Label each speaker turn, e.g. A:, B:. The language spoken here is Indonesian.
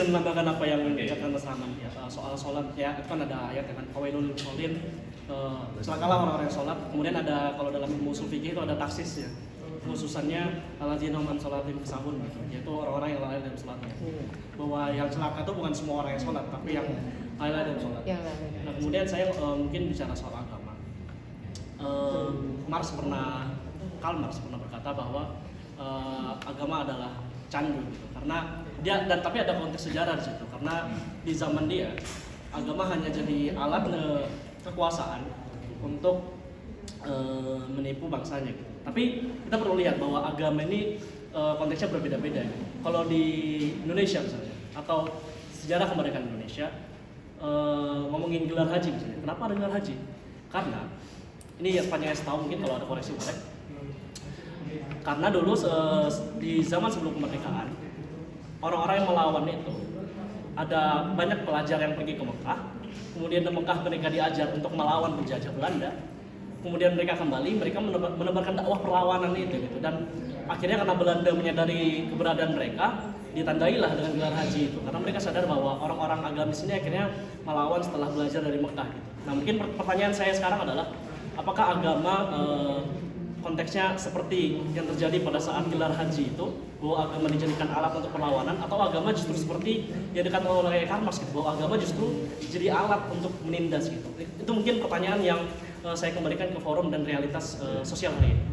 A: Menambahkan apa yang dikatakan Mas Rahman ya, soal sholat ya, itu kan ada ayat ya kan, fawailul musholin, celakalah orang-orang yang sholat. Kemudian ada, kalau dalam ilmu usul fikih itu ada taksis ya, khususannya alladzina hum an sholatihim sahun gitu, yaitu orang-orang yang lalai dalam sholatnya. Bahwa yang celaka itu bukan semua orang yang sholat, tapi yang lalai dalam sholat. Nah kemudian saya mungkin bicara soal agama. Karl Marx pernah berkata bahwa agama adalah candu gitu. Karena dia, dan tapi ada konteks sejarah di situ, karena di zaman dia agama hanya jadi alat kekuasaan untuk menipu bangsanya gitu. Tapi kita perlu lihat bahwa agama ini konteksnya berbeda-beda gitu. Kalau di Indonesia misalnya, atau sejarah kemerdekaan Indonesia, ngomongin gelar haji misalnya, kenapa ada gelar haji? Karena ini yang sepanjang saya tahu, mungkin kalau ada koreksi boleh. Karena dulu di zaman sebelum kemerdekaan, orang-orang yang melawan itu ada banyak pelajar yang pergi ke Mekah, kemudian di Mekah mereka diajar untuk melawan penjajah Belanda, kemudian mereka kembali, mereka menebarkan dakwah perlawanan itu gitu. Dan akhirnya karena Belanda menyadari keberadaan mereka, ditandailah dengan gelar haji itu, karena mereka sadar bahwa orang-orang agamis ini akhirnya melawan setelah belajar dari Mekah gitu. Nah mungkin pertanyaan saya sekarang adalah, apakah agama konteksnya seperti yang terjadi pada saat gelar haji itu, bahwa agama dijadikan alat untuk perlawanan, atau agama justru seperti yang dikatakan oleh Karl Marx gitu, bahwa agama justru jadi alat untuk menindas gitu. Itu mungkin pertanyaan yang saya kembalikan ke forum dan realitas sosial hari ini.